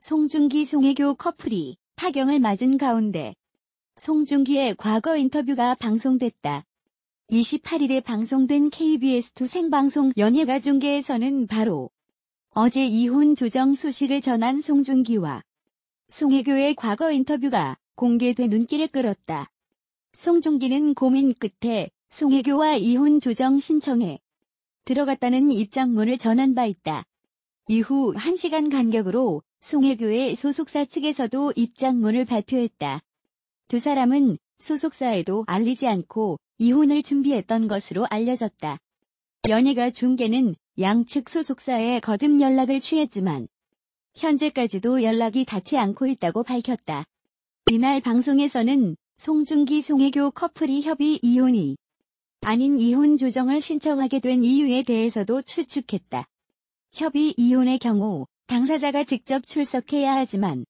송중기 송혜교 커플이 파경을 맞은 가운데 송중기의 과거 인터뷰가 방송됐다. 28일에 방송된 KBS2 생방송 연예가 중계에서는 바로 어제 이혼 조정 소식을 전한 송중기와 송혜교의 과거 인터뷰가 공개돼 눈길을 끌었다. 송중기는 고민 끝에 송혜교와 이혼 조정 신청에 들어갔다는 입장문을 전한 바 있다. 이후 1시간 간격으로 송혜교의 소속사 측에서도 입장문을 발표했다. 두 사람은 소속사에도 알리지 않고 이혼을 준비했던 것으로 알려졌다. 연예가 중계는 양측 소속사에 거듭 연락을 취했지만 현재까지도 연락이 닿지 않고 있다고 밝혔다. 이날 방송에서는 송중기 송혜교 커플이 협의 이혼이 아닌 이혼 조정을 신청하게 된 이유에 대해서도 추측했다. 협의 이혼의 경우 당사자가 직접 출석해야 하지만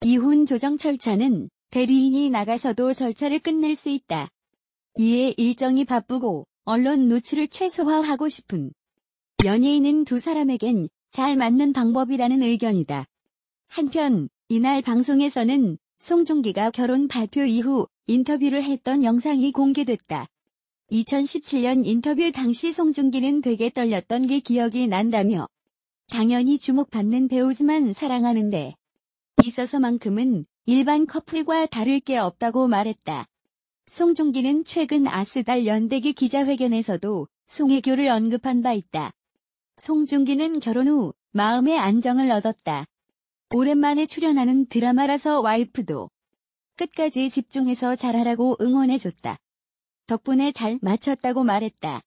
이혼 조정 절차는 대리인이 나가서도 절차를 끝낼 수 있다. 이에 일정이 바쁘고 언론 노출을 최소화하고 싶은 연예인은 두 사람에겐 잘 맞는 방법이라는 의견이다. 한편 이날 방송에서는 송중기가 결혼 발표 이후 인터뷰를 했던 영상이 공개됐다. 2017년 인터뷰 당시 송중기는 되게 떨렸던 게 기억이 난다며 당연히 주목받는 배우지만 사랑하는데 있어서만큼은 일반 커플과 다를 게 없다고 말했다. 송중기는 최근 아스달 연대기 기자회견에서도 송혜교를 언급한 바 있다. 송중기는 결혼 후 마음의 안정을 얻었다. 오랜만에 출연하는 드라마라서 와이프도 끝까지 집중해서 잘하라고 응원해줬다. 덕분에 잘 맞췄다고 말했다.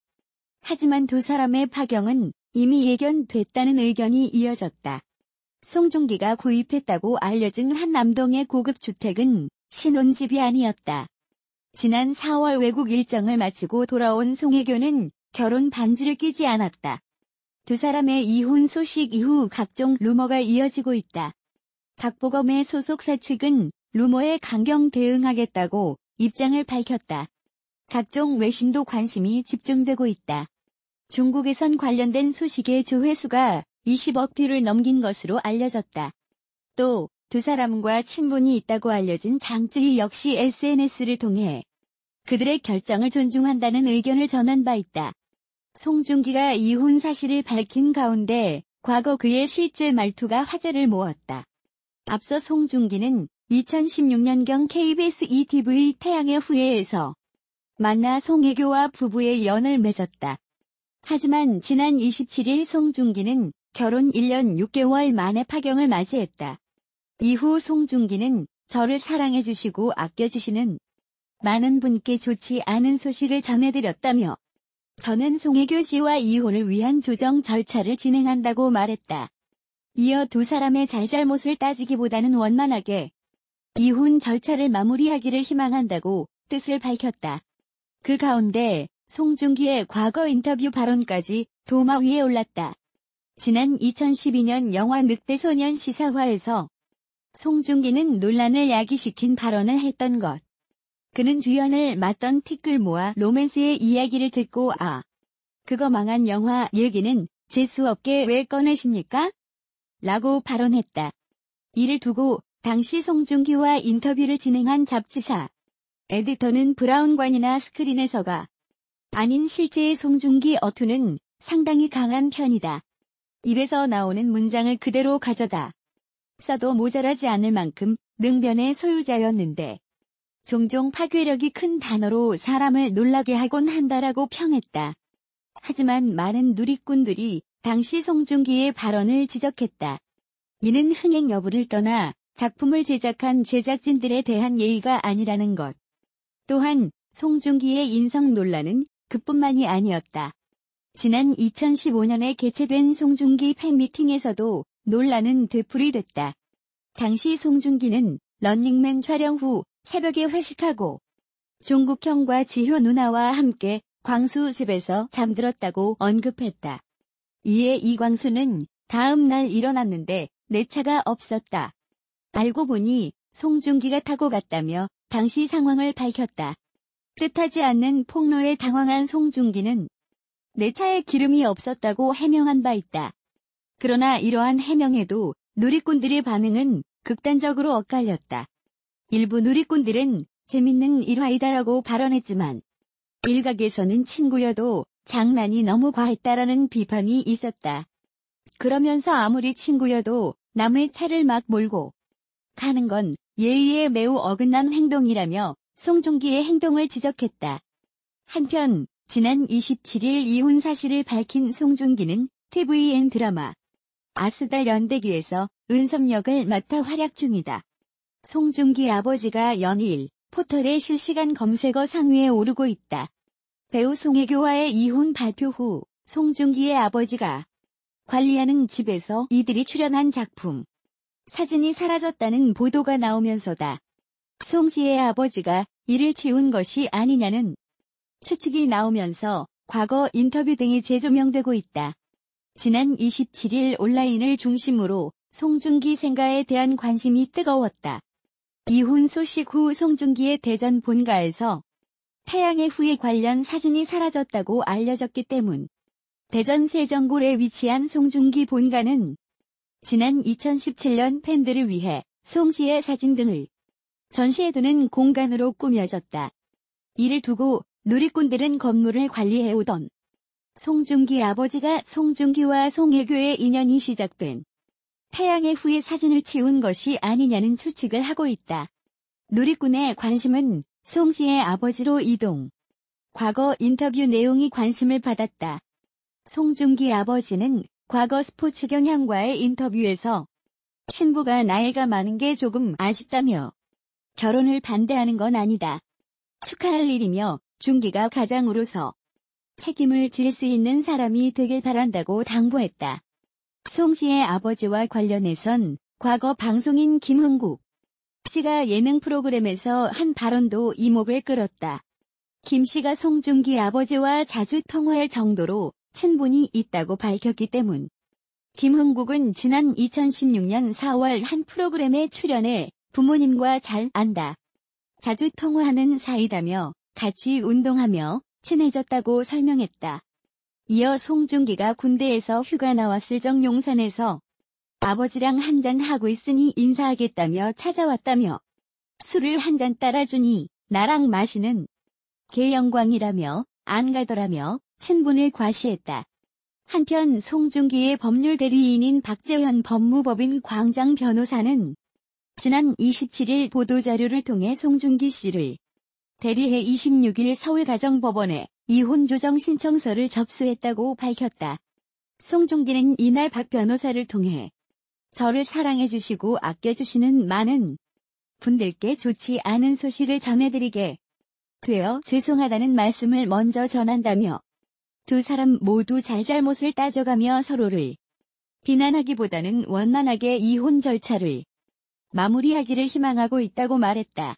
하지만 두 사람의 파경은 이미 예견됐다는 의견이 이어졌다. 송중기가 구입했다고 알려진 한남동의 고급 주택은 신혼집이 아니었다. 지난 4월 외국 일정을 마치고 돌아온 송혜교는 결혼 반지를 끼지 않았다. 두 사람의 이혼 소식 이후 각종 루머가 이어지고 있다. 박보검의 소속사 측은 루머에 강경 대응하겠다고 입장을 밝혔다. 각종 외신도 관심이 집중되고 있다. 중국에선 관련된 소식의 조회수가 20억 뷰를 넘긴 것으로 알려졌다. 또 두 사람과 친분이 있다고 알려진 장쯔희 역시 SNS를 통해 그들의 결정을 존중한다는 의견을 전한 바 있다. 송중기가 이혼 사실을 밝힌 가운데 과거 그의 실제 말투가 화제를 모았다. 앞서 송중기는 2016년경 KBS ETV 태양의 후예에서 만나 송혜교와 부부의 연을 맺었다. 하지만 지난 27일 송중기는 결혼 1년 6개월 만에 파경을 맞이했다. 이후 송중기는 저를 사랑해주시고 아껴주시는 많은 분께 좋지 않은 소식을 전해드렸다며 저는 송혜교 씨와 이혼을 위한 조정 절차를 진행한다고 말했다. 이어 두 사람의 잘잘못을 따지기보다는 원만하게 이혼 절차를 마무리하기를 희망한다고 뜻을 밝혔다. 그 가운데 송중기의 과거 인터뷰 발언까지 도마 위에 올랐다. 지난 2012년 영화 늑대소년 시사화에서 송중기는 논란을 야기시킨 발언을 했던 것. 그는 주연을 맡던 티끌모아 로맨스의 이야기를 듣고 그거 망한 영화 얘기는 재수없게 왜 꺼내십니까? 라고 발언했다. 이를 두고 당시 송중기와 인터뷰를 진행한 잡지사 에디터는 브라운관이나 스크린에서가 아닌 실제의 송중기 어투는 상당히 강한 편이다. 입에서 나오는 문장을 그대로 가져다 써도 모자라지 않을 만큼 능변의 소유자였는데 종종 파괴력이 큰 단어로 사람을 놀라게 하곤 한다라고 평했다. 하지만 많은 누리꾼들이 당시 송중기의 발언을 지적했다. 이는 흥행 여부를 떠나 작품을 제작한 제작진들에 대한 예의가 아니라는 것. 또한 송중기의 인성 논란은 그뿐만이 아니었다. 지난 2015년에 개최된 송중기 팬미팅에서도 논란은 되풀이됐다. 당시 송중기는 런닝맨 촬영 후 새벽에 회식하고 종국형과 지효 누나와 함께 광수 집에서 잠들었다고 언급했다. 이에 이광수는 다음 날 일어났는데 내 차가 없었다. 알고 보니 송중기가 타고 갔다며 당시 상황을 밝혔다. 뜻하지 않는 폭로에 당황한 송중기는 내 차에 기름이 없었다고 해명한 바 있다. 그러나 이러한 해명에도 누리꾼들의 반응은 극단적으로 엇갈렸다. 일부 누리꾼들은 재밌는 일화이다라고 발언했지만 일각에서는 친구여도 장난이 너무 과했다라는 비판이 있었다. 그러면서 아무리 친구여도 남의 차를 막 몰고 가는 건 예의에 매우 어긋난 행동이라며 송중기의 행동을 지적했다. 한편 지난 27일 이혼 사실을 밝힌 송중기는 TVN 드라마 아스달 연대기에서 은섭 역을 맡아 활약 중이다. 송중기 아버지가 연일 포털의 실시간 검색어 상위에 오르고 있다. 배우 송혜교와의 이혼 발표 후 송중기의 아버지가 관리하는 집에서 이들이 출연한 작품 사진이 사라졌다는 보도가 나오면서다. 송 씨의 아버지가 이를 지운 것이 아니냐는 추측이 나오면서 과거 인터뷰 등이 재조명되고 있다. 지난 27일 온라인을 중심으로 송중기 생가에 대한 관심이 뜨거웠다. 이혼 소식 후 송중기의 대전 본가에서 태양의 후예 관련 사진이 사라졌다고 알려졌기 때문. 대전 세정골에 위치한 송중기 본가는 지난 2017년 팬들을 위해 송 씨의 사진 등을 전시해두는 공간으로 꾸며졌다. 이를 두고 누리꾼들은 건물을 관리해오던 송중기 아버지가 송중기와 송혜교의 인연이 시작된 태양의 후예 사진을 치운 것이 아니냐는 추측을 하고 있다. 누리꾼의 관심은 송 씨의 아버지로 이동. 과거 인터뷰 내용이 관심을 받았다. 송중기 아버지는 과거 스포츠 경향과의 인터뷰에서 신부가 나이가 많은 게 조금 아쉽다며 결혼을 반대하는 건 아니다. 축하할 일이며 중기가 가장으로서 책임을 질 수 있는 사람이 되길 바란다고 당부했다. 송 씨의 아버지와 관련해선 과거 방송인 김흥국 씨가 예능 프로그램에서 한 발언도 이목을 끌었다. 김 씨가 송중기 아버지와 자주 통화할 정도로 친분이 있다고 밝혔기 때문. 김흥국은 지난 2016년 4월 한 프로그램에 출연해 부모님과 잘 안다. 자주 통화하는 사이다며 같이 운동하며 친해졌다고 설명했다. 이어 송중기가 군대에서 휴가 나왔을 적 용산에서 아버지랑 한잔 하고 있으니 인사하겠다며 찾아왔다며 술을 한 잔 따라주니 나랑 마시는 게 영광이라며 안 가더라며 친분을 과시했다. 한편 송중기의 법률 대리인인 박재현 법무법인 광장 변호사는 지난 27일 보도자료를 통해 송중기 씨를 대리해 26일 서울가정법원에 이혼 조정 신청서를 접수했다고 밝혔다. 송중기는 이날 박 변호사를 통해 저를 사랑해주시고 아껴주시는 많은 분들께 좋지 않은 소식을 전해드리게 되어 죄송하다는 말씀을 먼저 전한다며 두 사람 모두 잘잘못을 따져가며 서로를 비난하기보다는 원만하게 이혼 절차를 마무리하기를 희망하고 있다고 말했다.